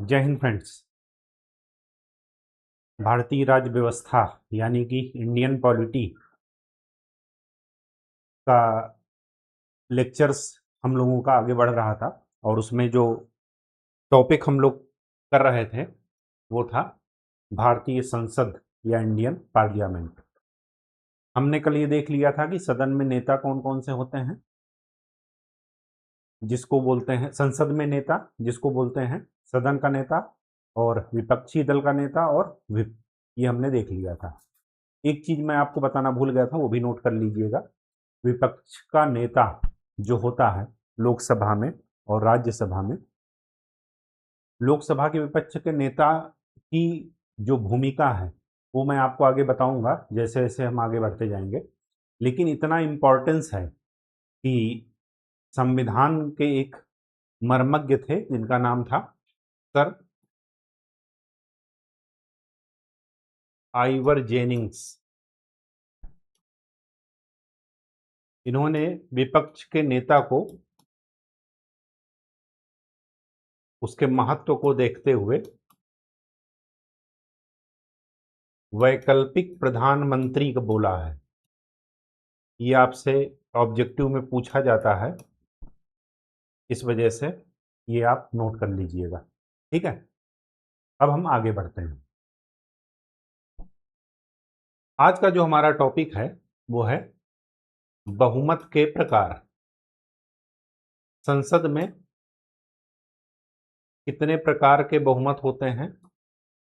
जय हिंद फ्रेंड्स। भारतीय राज्य व्यवस्था यानी कि इंडियन पॉलिटी का लेक्चर्स हम लोगों का आगे बढ़ रहा था और उसमें जो टॉपिक हम लोग कर रहे थे वो था भारतीय संसद या इंडियन पार्लियामेंट। हमने कल ये देख लिया था कि सदन में नेता कौन कौन से होते हैं, जिसको बोलते हैं संसद में नेता, जिसको बोलते हैं सदन का नेता, और विपक्षी दल का नेता और विप, ये हमने देख लिया था। एक चीज मैं आपको बताना भूल गया था, वो भी नोट कर लीजिएगा। विपक्ष का नेता जो होता है लोकसभा में और राज्यसभा में, लोकसभा के विपक्ष के नेता की जो भूमिका है वो मैं आपको आगे बताऊंगा जैसे जैसे हम आगे बढ़ते जाएंगे। लेकिन इतना इम्पोर्टेंस है कि संविधान के एक मर्मज्ञ थे जिनका नाम था सर आइवर जेनिंग्स। इन्होंने विपक्ष के नेता को उसके महत्व को देखते हुए वैकल्पिक प्रधानमंत्री को बोला है। ये आपसे ऑब्जेक्टिव में पूछा जाता है, इस वजह से ये आप नोट कर लीजिएगा। ठीक है, अब हम आगे बढ़ते हैं। आज का जो हमारा टॉपिक है वो है बहुमत के प्रकार। संसद में कितने प्रकार के बहुमत होते हैं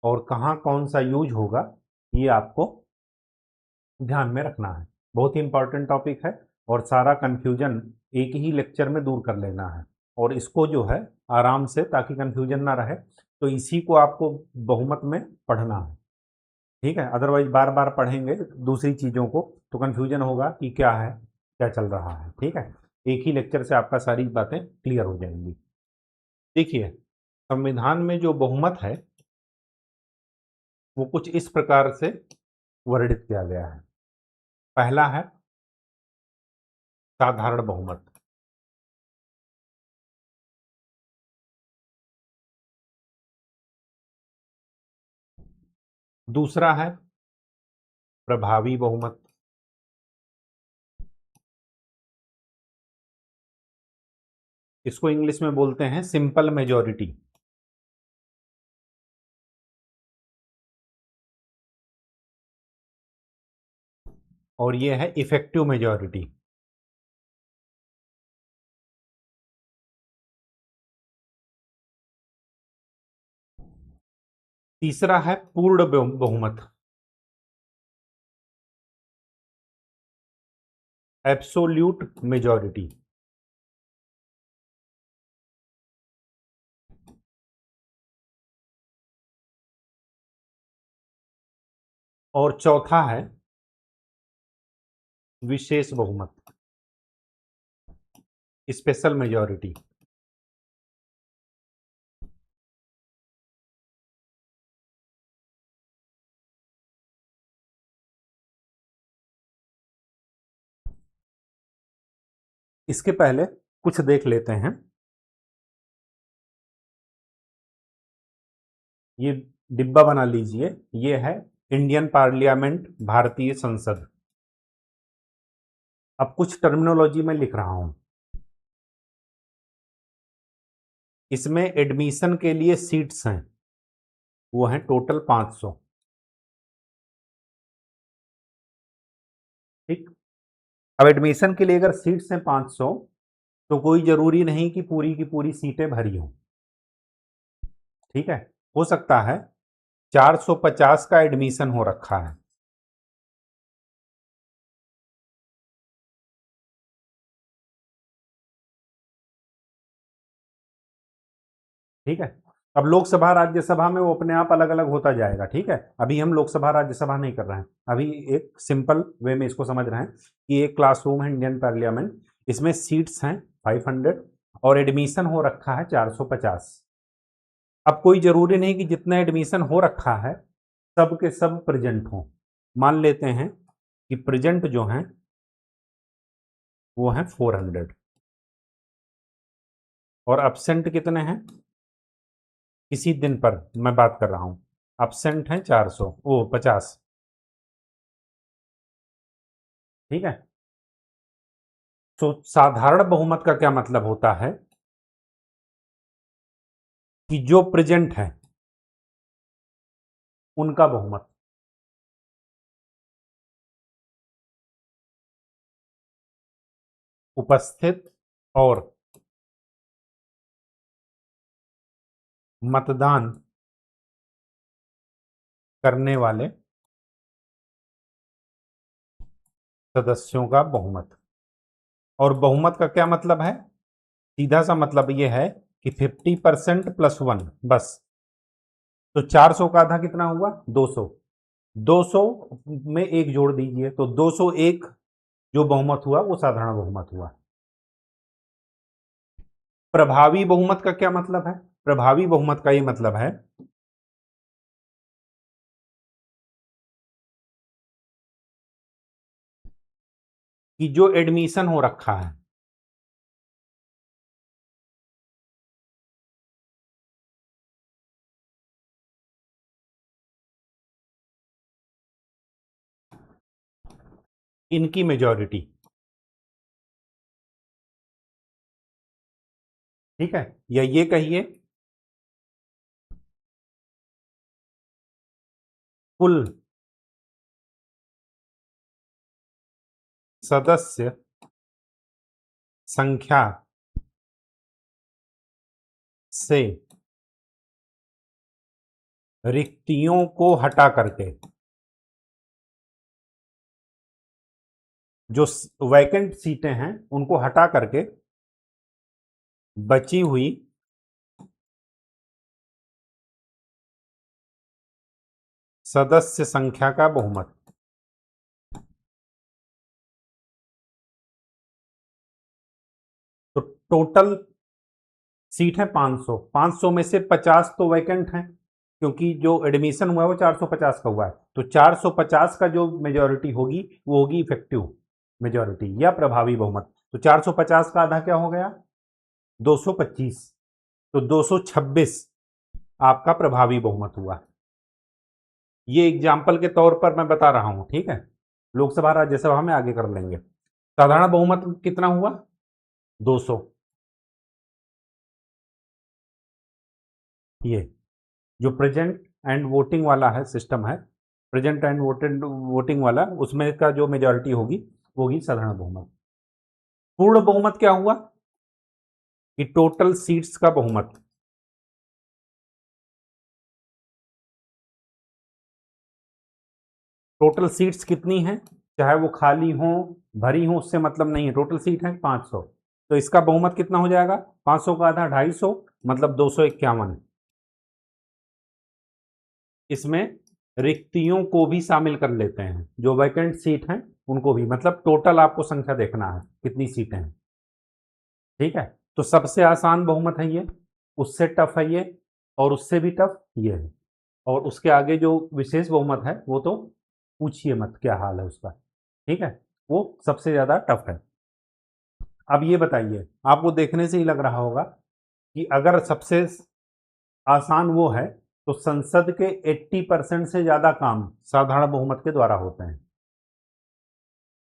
और कहाँ कौन सा यूज होगा, ये आपको ध्यान में रखना है। बहुत ही इंपॉर्टेंट टॉपिक है और सारा कंफ्यूजन एक ही लेक्चर में दूर कर लेना है। और इसको जो है आराम से, ताकि कंफ्यूजन ना रहे, तो इसी को आपको बहुमत में पढ़ना है। ठीक है, अदरवाइज बार बार पढ़ेंगे दूसरी चीज़ों को तो कंफ्यूजन होगा कि क्या है, क्या चल रहा है। ठीक है, एक ही लेक्चर से आपका सारी बातें क्लियर हो जाएंगी। देखिए, संविधान में जो बहुमत है वो कुछ इस प्रकार से वर्णित किया गया है। पहला है साधारण बहुमत। दूसरा है प्रभावी बहुमत। इसको इंग्लिश में बोलते हैं सिंपल मेजॉरिटी। और ये है इफेक्टिव मेजॉरिटी। तीसरा है पूर्ण बहुमत, एब्सोल्यूट मेजॉरिटी। और चौथा है विशेष बहुमत, स्पेशल मेजॉरिटी। इसके पहले कुछ देख लेते हैं। ये डिब्बा बना लीजिए, ये है इंडियन पार्लियामेंट, भारतीय संसद। अब कुछ टर्मिनोलॉजी में लिख रहा हूं। इसमें एडमिशन के लिए सीट्स हैं, वो हैं टोटल 500। ठीक, अब एडमिशन के लिए अगर सीट्स हैं 500 तो कोई जरूरी नहीं कि पूरी की पूरी सीटें भरी हों। ठीक है, हो सकता है 450 का एडमिशन हो रखा है। ठीक है, अब लोकसभा राज्यसभा में वो अपने आप अलग अलग होता जाएगा। ठीक है, अभी हम लोकसभा राज्यसभा नहीं कर रहे हैं, अभी एक सिंपल वे में इसको समझ रहे हैं कि एक क्लासरूम है इंडियन पार्लियामेंट, इसमें सीट्स हैं 500 और एडमिशन हो रखा है 450। अब कोई जरूरी नहीं कि जितना एडमिशन हो रखा है सब के सब प्रेजेंट हों। मान लेते हैं कि प्रेजेंट जो हैं वो हैं 400 और अब्सेंट कितने हैं किसी दिन पर मैं बात कर रहा हूं, एब्सेंट है 400, ओ 50। ठीक है। तो साधारण बहुमत का क्या मतलब होता है कि जो प्रेजेंट है उनका बहुमत। उपस्थित और मतदान करने वाले सदस्यों का बहुमत। और बहुमत का क्या मतलब है? सीधा सा मतलब यह है कि 50% प्लस वन, बस। तो 400 का आधा कितना हुआ? 200। 200 में एक जोड़ दीजिए तो 201 जो बहुमत हुआ वो साधारण बहुमत हुआ। प्रभावी बहुमत का क्या मतलब है? प्रभावी बहुमत का ये मतलब है कि जो एडमिशन हो रखा है, इनकी मेजॉरिटी। ठीक है, या ये कहिए कुल सदस्य संख्या से रिक्तियों को हटा करके जो वैकेंट सीटें हैं उनको हटा करके बची हुई सदस्य संख्या का बहुमत। तो टोटल सीट है 500, 500 में से 50 तो वैकेंट हैं, क्योंकि जो एडमिशन हुआ है वो 450 का हुआ है। तो 450 का जो मेजॉरिटी होगी वो होगी इफेक्टिव मेजॉरिटी या प्रभावी बहुमत। तो 450 का आधा क्या हो गया? 225। तो 226 आपका प्रभावी बहुमत हुआ। ये एग्जाम्पल के तौर पर मैं बता रहा हूं, ठीक है। लोकसभा राज्यसभा में आगे कर लेंगे। साधारण बहुमत कितना हुआ? 200। ये जो प्रेजेंट एंड वोटिंग वाला है सिस्टम है, प्रेजेंट एंड वोटिंग वाला, उसमें का जो मेजॉरिटी होगी वो होगी साधारण बहुमत। पूर्ण बहुमत क्या हुआ? कि टोटल सीट्स का बहुमत। टोटल सीट्स कितनी हैं, चाहे वो खाली हो भरी हो, उससे मतलब नहीं है। टोटल सीट है 500, तो इसका बहुमत कितना हो जाएगा? 500 का आधा 250, मतलब 251। इसमें रिक्तियों को भी शामिल कर लेते हैं, जो वैकेंट सीट हैं उनको भी, मतलब टोटल आपको संख्या देखना है कितनी सीटें हैं। ठीक है। तो सबसे आसान बहुमत है ये, उससे टफ है ये, और उससे भी टफ ये है, और उसके आगे जो विशेष बहुमत है वो तो पूछिए मत क्या हाल है उसका। ठीक है, वो सबसे ज्यादा टफ है। अब ये बताइए, आपको देखने से ही लग रहा होगा कि अगर सबसे आसान वो है तो संसद के 80% से ज्यादा काम साधारण बहुमत के द्वारा होते हैं।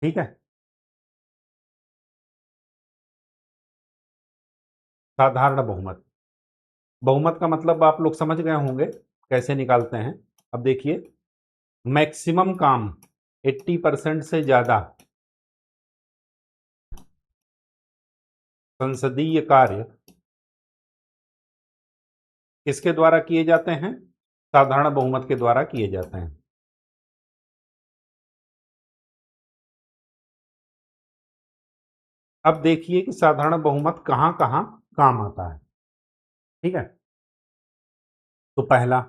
ठीक है। साधारण बहुमत, बहुमत का मतलब आप लोग समझ गए होंगे कैसे निकालते हैं। अब देखिए, मैक्सिमम काम 80% से ज्यादा संसदीय कार्य किसके द्वारा किए जाते हैं? साधारण बहुमत के द्वारा किए जाते हैं। अब देखिए कि साधारण बहुमत कहां कहां काम आता है। ठीक है। तो पहला,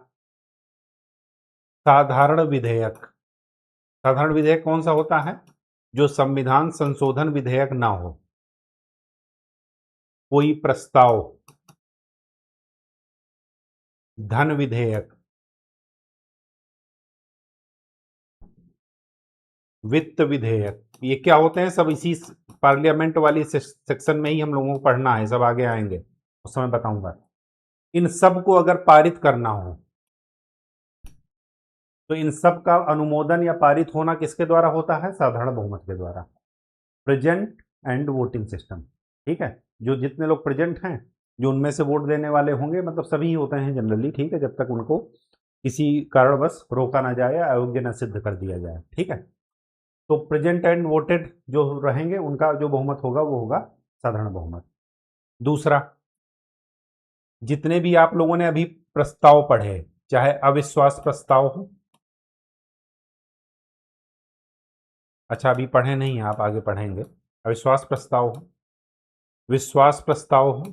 साधारण विधेयक। साधारण विधेयक कौन सा होता है? जो संविधान संशोधन विधेयक ना हो, कोई प्रस्ताव, धन विधेयक, वित्त विधेयक, ये क्या होते हैं? सब इसी पार्लियामेंट वाली सेक्शन में ही हम लोगों को पढ़ना है, सब आगे आएंगे उस समय बताऊंगा। इन सब को अगर पारित करना हो तो इन सब का अनुमोदन या पारित होना किसके द्वारा होता है? साधारण बहुमत के द्वारा। Present and voting system. ठीक है, जो जितने लोग प्रेजेंट हैं, जो उनमें से वोट देने वाले होंगे, मतलब सभी ही होते हैं जनरली, ठीक है, जब तक उनको किसी कारणवश रोका ना जाए या अयोग्य न सिद्ध कर दिया जाए। ठीक है, तो प्रेजेंट एंड वोटेड जो रहेंगे उनका जो बहुमत होगा वो होगा साधारण बहुमत। दूसरा, जितने भी आप लोगों ने अभी प्रस्ताव पढ़े, चाहे अविश्वास प्रस्ताव हो, अच्छा अभी पढ़े नहीं हैं आप, आगे पढ़ेंगे। अविश्वास प्रस्ताव हो, विश्वास प्रस्ताव हो,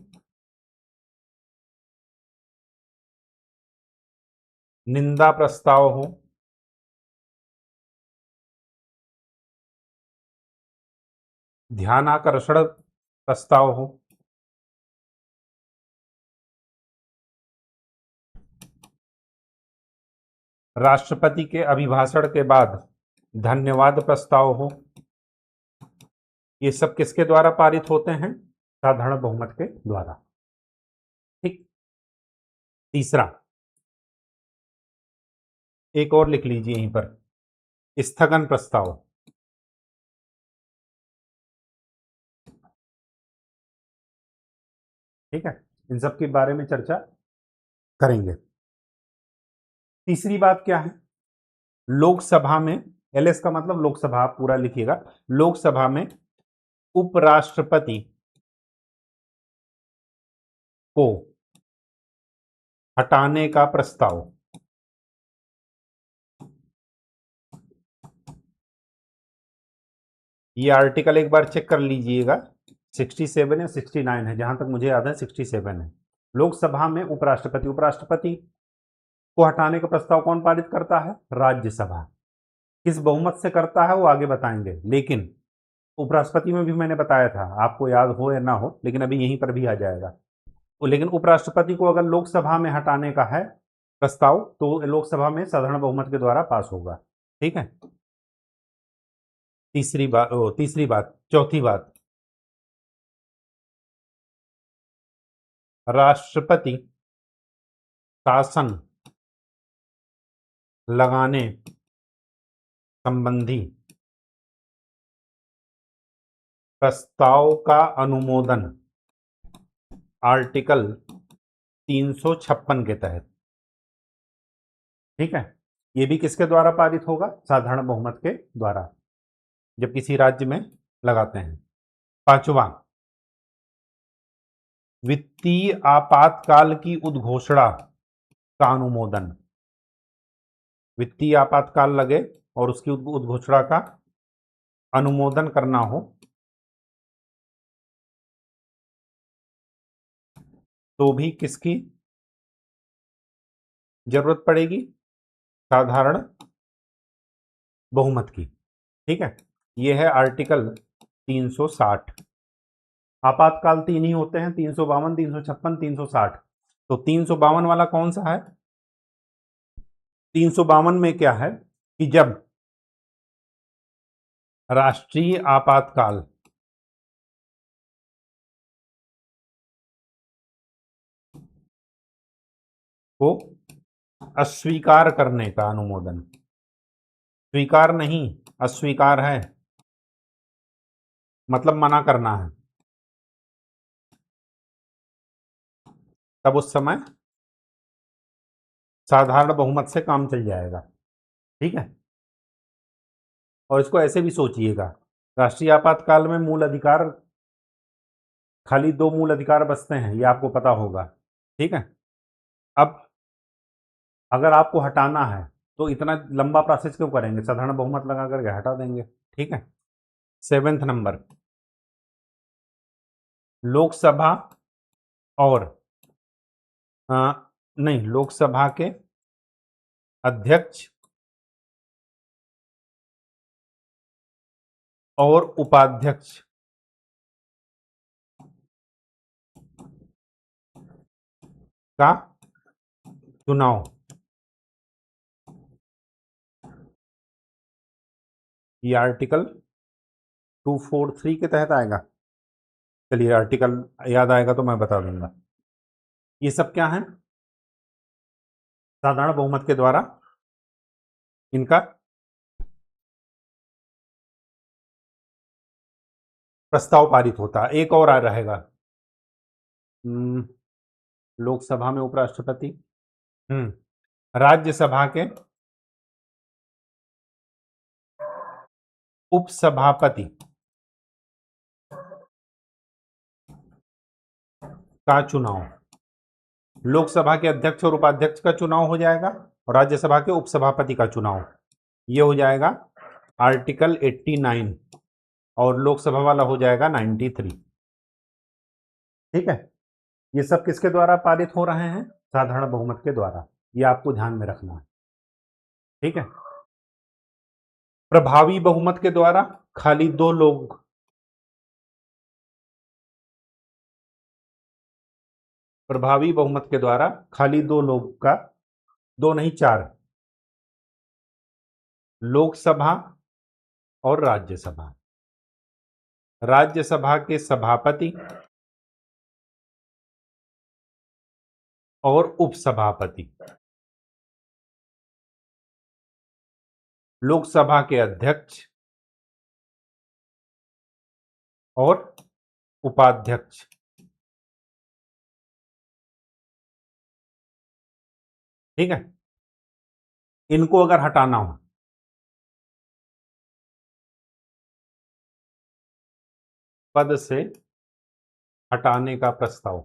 निंदा प्रस्ताव हो, ध्यानाकर्षण प्रस्ताव हो, राष्ट्रपति के अभिभाषण के बाद धन्यवाद प्रस्ताव हो, ये सब किसके द्वारा पारित होते हैं? साधारण बहुमत के द्वारा। ठीक। तीसरा, एक और लिख लीजिए यहीं पर, स्थगन प्रस्ताव। ठीक है, इन सब के बारे में चर्चा करेंगे। तीसरी बात क्या है? लोकसभा में, एलएस का मतलब लोकसभा, आप पूरा लिखिएगा, लोकसभा में उपराष्ट्रपति को हटाने का प्रस्ताव। ये आर्टिकल एक बार चेक कर लीजिएगा, 67 या 69 है, जहां तक मुझे याद है 67 है। लोकसभा में उपराष्ट्रपति, उपराष्ट्रपति को हटाने का प्रस्ताव कौन पारित करता है? राज्यसभा। किस बहुमत से करता है वो आगे बताएंगे, लेकिन उपराष्ट्रपति में भी मैंने बताया था, आपको याद हो या ना हो, लेकिन अभी यहीं पर भी आ जाएगा। लेकिन उपराष्ट्रपति को अगर लोकसभा में हटाने का है प्रस्ताव तो लोकसभा में साधारण बहुमत के द्वारा पास होगा। ठीक है, तीसरी बात, चौथी बात, राष्ट्रपति शासन लगाने संबंधी प्रस्ताव का अनुमोदन आर्टिकल 356 के तहत। ठीक है, ये भी किसके द्वारा पारित होगा? साधारण बहुमत के द्वारा, जब किसी राज्य में लगाते हैं। पांचवा, वित्तीय आपातकाल की उद्घोषणा का अनुमोदन। वित्तीय आपातकाल लगे और उसकी उद्घोषणा का अनुमोदन करना हो तो भी किसकी जरूरत पड़ेगी? साधारण बहुमत की। ठीक है, यह है आर्टिकल 360। आपातकाल तीन ही होते हैं, 352, 356, 360। तो 352 वाला कौन सा है? 352 में क्या है कि जब राष्ट्रीय आपातकाल को अस्वीकार करने का अनुमोदन, स्वीकार नहीं, अस्वीकार है, मतलब मना करना है, तब उस समय साधारण बहुमत से काम चल जाएगा। ठीक है, और इसको ऐसे भी सोचिएगा, राष्ट्रीय आपातकाल में मूल अधिकार, खाली दो मूल अधिकार बचते हैं, ये आपको पता होगा। ठीक है, अब अगर आपको हटाना है तो इतना लंबा प्रोसेस क्यों करेंगे? साधारण बहुमत लगा करके हटा देंगे। ठीक है, 7th नंबर, लोकसभा और नहीं, लोकसभा के अध्यक्ष और उपाध्यक्ष का चुनाव। ये आर्टिकल 243 के तहत आएगा। चलिए, आर्टिकल याद आएगा तो मैं बता दूंगा। ये सब क्या है? साधारण बहुमत के द्वारा इनका प्रस्ताव पारित होता है। एक और आ रहेगा, लोकसभा में उपराष्ट्रपति, राज्यसभा के उपसभापति का चुनाव। लोकसभा के अध्यक्ष और उपाध्यक्ष का चुनाव हो जाएगा और राज्यसभा के उपसभापति का चुनाव ये हो जाएगा आर्टिकल 89 और लोकसभा वाला हो जाएगा 93। ठीक है, ये सब किसके द्वारा पारित हो रहे हैं? साधारण बहुमत के द्वारा। ये आपको ध्यान में रखना है। ठीक है, प्रभावी बहुमत के द्वारा खाली 2 लोग, प्रभावी बहुमत के द्वारा खाली 2 लोग का, 2 नहीं 4, लोकसभा और राज्यसभा, राज्यसभा के सभापति और उपसभापति, लोकसभा के अध्यक्ष और उपाध्यक्ष। ठीक है, इनको अगर हटाना हो, पद से हटाने का प्रस्ताव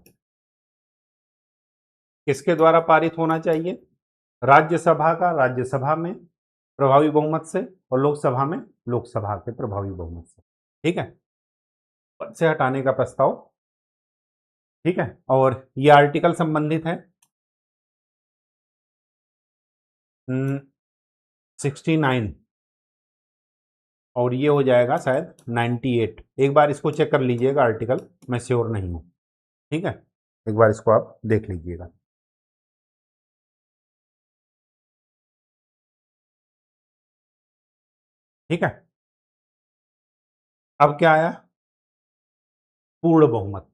किसके द्वारा पारित होना चाहिए? राज्यसभा का राज्यसभा में प्रभावी बहुमत से और लोकसभा में लोकसभा के प्रभावी बहुमत से। ठीक है, पद से हटाने का प्रस्ताव। ठीक है, और ये आर्टिकल संबंधित है 69 और ये हो जाएगा शायद 98। एक बार इसको चेक कर लीजिएगा आर्टिकल, मैं श्योर नहीं हूं। ठीक है, एक बार इसको आप देख लीजिएगा। ठीक है, अब क्या आया? पूर्ण बहुमत।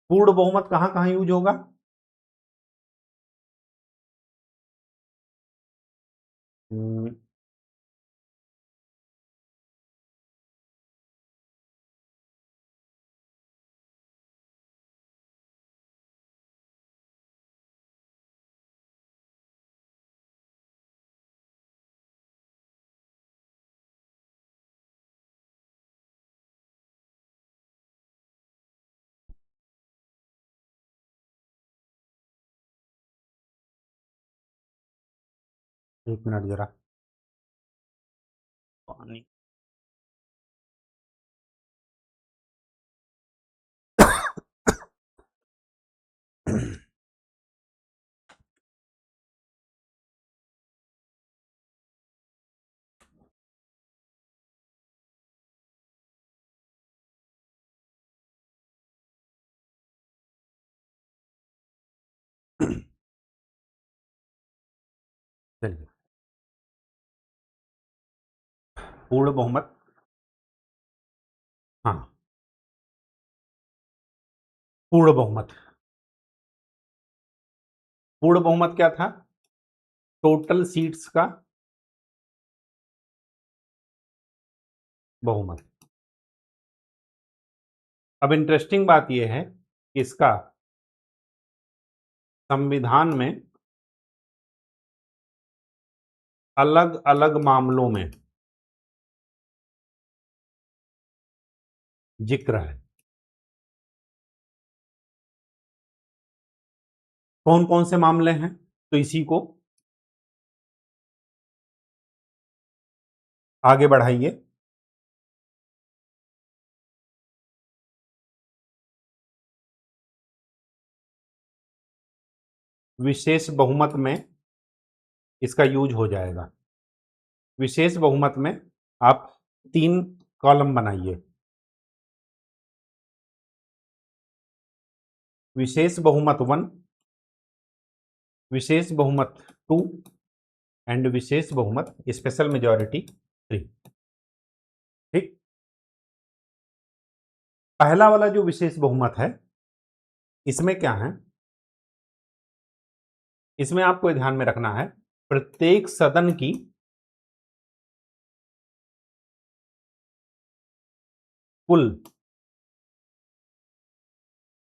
पूर्ण बहुमत कहां कहां यूज होगा? एक मिनट जरा पानी। चलिए, पूर्ण बहुमत, हाँ, पूर्ण बहुमत। पूर्ण बहुमत क्या था? टोटल सीट्स का बहुमत। अब इंटरेस्टिंग बात यह है कि इसका संविधान में अलग अलग मामलों में जिक्र है। कौन कौन से मामले हैं? तो इसी को आगे बढ़ाइए। विशेष बहुमत में इसका यूज हो जाएगा। विशेष बहुमत में आप 3 कॉलम बनाइए। विशेष बहुमत 1, विशेष बहुमत 2 एंड विशेष बहुमत स्पेशल मेजॉरिटी 3। ठीक, पहला वाला जो विशेष बहुमत है इसमें क्या है, इसमें आपको ध्यान में रखना है प्रत्येक सदन की कुल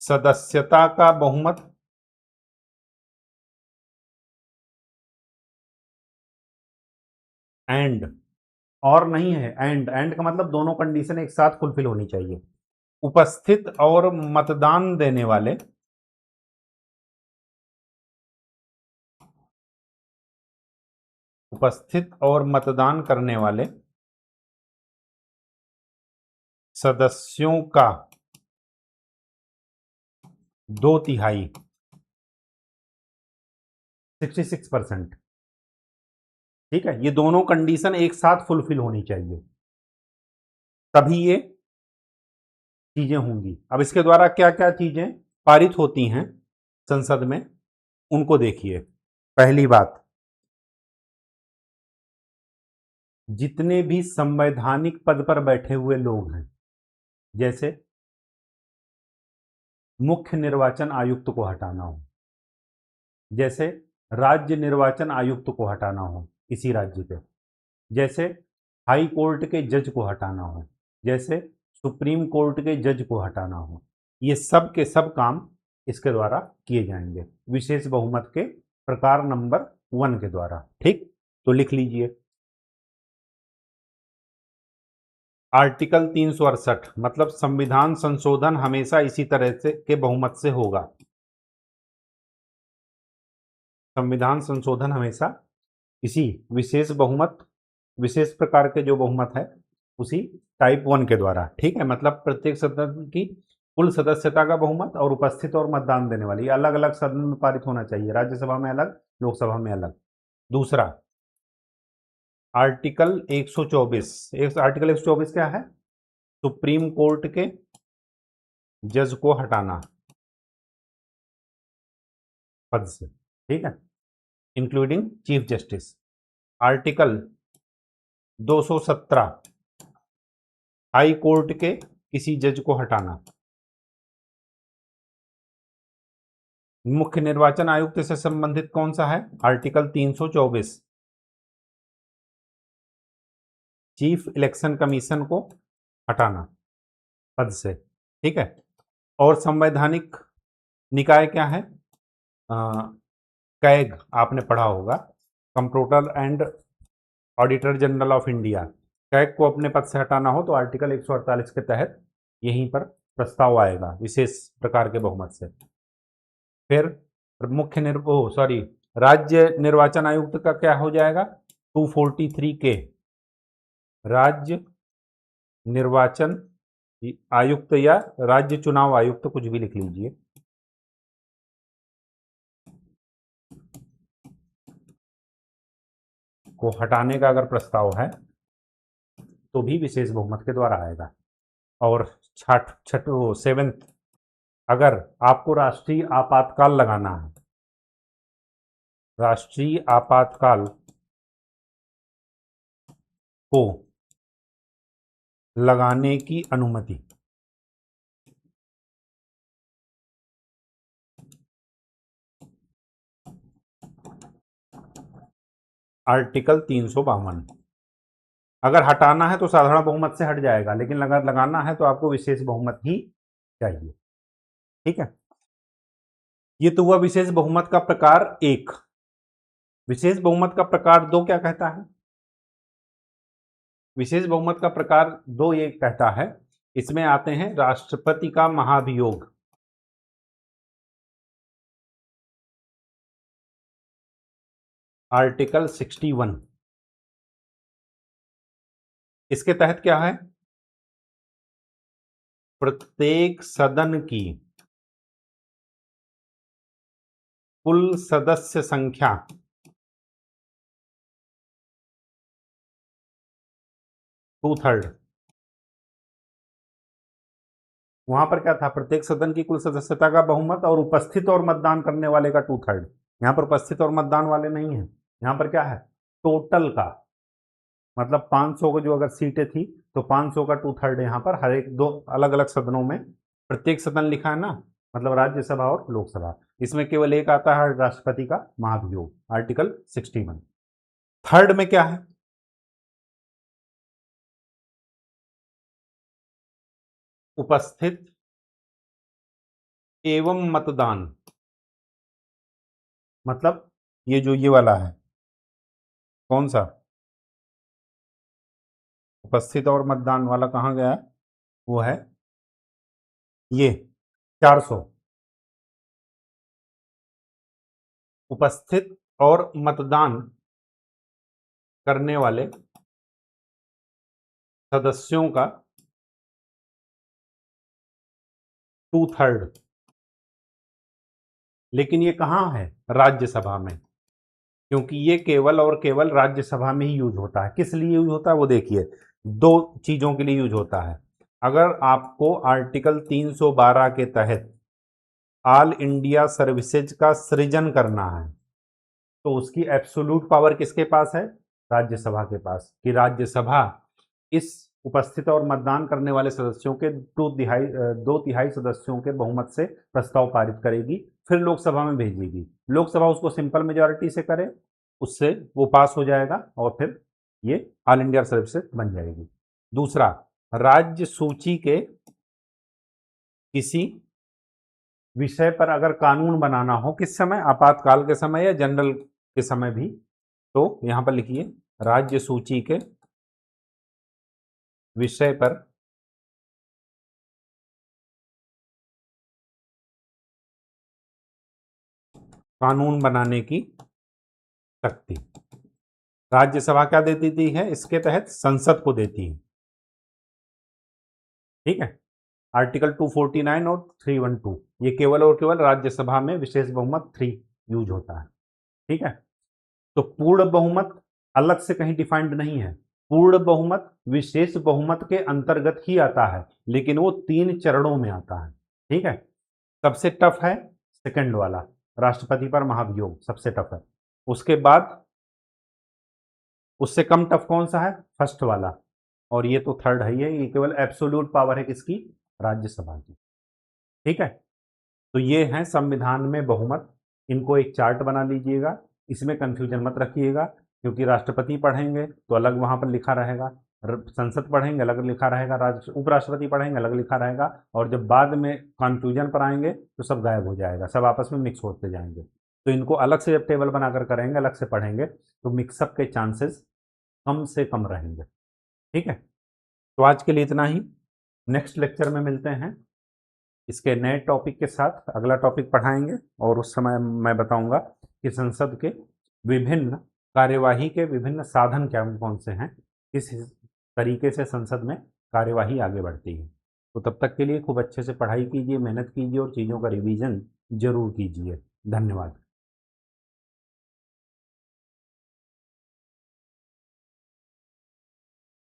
सदस्यता का बहुमत एंड, और नहीं है एंड का मतलब दोनों कंडीशन एक साथ फुलफिल होनी चाहिए, उपस्थित और मतदान देने वाले उपस्थित और मतदान करने वाले सदस्यों का 2/3 66%। ठीक है, ये दोनों कंडीशन एक साथ फुलफिल होनी चाहिए तभी ये चीजें होंगी। अब इसके द्वारा क्या क्या चीजें पारित होती हैं संसद में उनको देखिए। पहली बात, जितने भी संवैधानिक पद पर बैठे हुए लोग हैं, जैसे मुख्य निर्वाचन आयुक्त को हटाना हो, जैसे राज्य निर्वाचन आयुक्त को हटाना हो किसी राज्य के, जैसे हाई कोर्ट के जज को हटाना हो, जैसे सुप्रीम कोर्ट के जज को हटाना हो, ये सब के सब काम इसके द्वारा किए जाएंगे विशेष बहुमत के प्रकार नंबर 1 के द्वारा। ठीक, तो लिख लीजिए आर्टिकल 368 मतलब संविधान संशोधन हमेशा इसी तरह से के बहुमत से होगा। संविधान संशोधन हमेशा इसी विशेष बहुमत, विशेष प्रकार के जो बहुमत है उसी टाइप 1 के द्वारा। ठीक है, मतलब प्रत्येक सदन की कुल सदस्यता का बहुमत और उपस्थित और मतदान देने वाली अलग अलग सदन में पारित होना चाहिए, राज्यसभा में अलग, लोकसभा में अलग। दूसरा आर्टिकल 124, आर्टिकल 124 क्या है, सुप्रीम कोर्ट के जज को हटाना पद से। ठीक है, including chief justice. Article 217 high court के किसी जज को हटाना। मुख्य निर्वाचन आयुक्त से संबंधित कौन सा है, आर्टिकल 324 चीफ इलेक्शन कमीशन को हटाना पद से। ठीक है, और संवैधानिक निकाय क्या है, कैग आपने पढ़ा होगा, comptroller and auditor general of India, CAG को अपने पद से हटाना हो तो आर्टिकल 148 के तहत यहीं पर प्रस्ताव आएगा विशेष प्रकार के बहुमत से। फिर राज्य निर्वाचन आयुक्त का क्या हो जाएगा, 243 के राज्य निर्वाचन आयुक्त या राज्य चुनाव आयुक्त, कुछ भी लिख लीजिए, को हटाने का अगर प्रस्ताव है तो भी विशेष बहुमत के द्वारा आएगा। और सेवेंथ, अगर आपको राष्ट्रीय आपातकाल लगाना है, राष्ट्रीय आपातकाल को लगाने की अनुमति आर्टिकल 352। अगर हटाना है तो साधारण बहुमत से हट जाएगा, लेकिन अगर लगाना है तो आपको विशेष बहुमत ही चाहिए। ठीक है, ये तो हुआ विशेष बहुमत का प्रकार 1। विशेष बहुमत का प्रकार 2 क्या कहता है, विशेष बहुमत का प्रकार 2 ये कहता है, इसमें आते हैं राष्ट्रपति का महाभियोग। आर्टिकल 61, इसके तहत क्या है, प्रत्येक सदन की कुल सदस्य संख्या 2/3। वहां पर क्या था, प्रत्येक सदन की कुल सदस्यता का बहुमत और उपस्थित और मतदान करने वाले का 2/3। यहां पर उपस्थित और मतदान वाले नहीं है, यहां पर क्या है, टोटल का, मतलब 500 को जो अगर सीटें थी तो 500 का 2/3 यहाँ पर हर एक दो अलग अलग सदनों में, प्रत्येक सदन लिखा है ना, मतलब राज्यसभा और लोकसभा, इसमें केवल एक आता है राष्ट्रपति का महाभियोग, आर्टिकल 61। थर्ड में क्या है, उपस्थित एवं मतदान, मतलब ये जो ये वाला है, कौन सा, उपस्थित और मतदान वाला कहाँ गया है, वो है ये 400, उपस्थित और मतदान करने वाले सदस्यों का 2/3, लेकिन ये कहाँ है, राज्यसभा में, क्योंकि ये केवल और केवल राज्यसभा में ही यूज होता है। किस लिए यूज होता है वो देखिए, दो चीजों के लिए यूज होता है। अगर आपको आर्टिकल 312 के तहत ऑल इंडिया सर्विसेज का सृजन करना है तो उसकी एब्सोल्यूट पावर किसके पास है, राज्यसभा के पास, कि राज्यसभा इस उपस्थित और मतदान करने वाले सदस्यों के 2/3 सदस्यों के बहुमत से प्रस्ताव पारित करेगी, फिर लोकसभा में भेजेगी, लोकसभा उसको सिंपल मेजॉरिटी से करे, उससे वो पास हो जाएगा और फिर ये ऑल इंडिया सर्विसेज बन जाएगी। दूसरा, राज्य सूची के किसी विषय पर अगर कानून बनाना हो, किस समय, आपातकाल के समय या जनरल के समय भी, तो यहां पर लिखिए राज्य सूची के विषय पर कानून बनाने की शक्ति राज्यसभा क्या देती है, इसके तहत संसद को देती है। ठीक है, आर्टिकल 249 और 312 ये केवल और केवल राज्यसभा में विशेष बहुमत 3 यूज होता है। ठीक है, तो पूर्ण बहुमत अलग से कहीं डिफाइंड नहीं है, पूर्ण बहुमत विशेष बहुमत के अंतर्गत ही आता है, लेकिन वो 3 चरणों में आता है। ठीक है, सबसे टफ है सेकंड वाला, राष्ट्रपति पर महाभियोग सबसे टफ है, उसके बाद उससे कम टफ कौन सा है, फर्स्ट वाला, और ये तो थर्ड है, ये केवल एब्सोल्यूट पावर है किसकी, राज्यसभा की। ठीक है, तो ये है संविधान में बहुमत, इनको एक चार्ट बना लीजिएगा, इसमें कंफ्यूजन मत रखिएगा, क्योंकि राष्ट्रपति पढ़ेंगे तो अलग वहां पर लिखा रहेगा, संसद पढ़ेंगे अलग लिखा रहेगा, उपराष्ट्रपति पढ़ेंगे अलग लिखा रहेगा, और जब बाद में कंफ्यूजन पर आएंगे तो सब गायब हो जाएगा, सब आपस में मिक्स होते जाएंगे। तो इनको अलग से जब टेबल बनाकर करेंगे, अलग से पढ़ेंगे, तो मिक्सअप के चांसेस कम से कम रहेंगे। ठीक है, तो आज के लिए इतना ही, नेक्स्ट लेक्चर में मिलते हैं इसके नए टॉपिक के साथ, अगला टॉपिक पढ़ाएंगे और उस समय मैं बताऊंगा कि संसद के विभिन्न कार्यवाही के विभिन्न साधन क्या कौन से हैं, किस तरीके से संसद में कार्यवाही आगे बढ़ती है। तो तब तक के लिए खूब अच्छे से पढ़ाई कीजिए, मेहनत कीजिए और चीज़ों का रिवीजन जरूर कीजिए। धन्यवाद।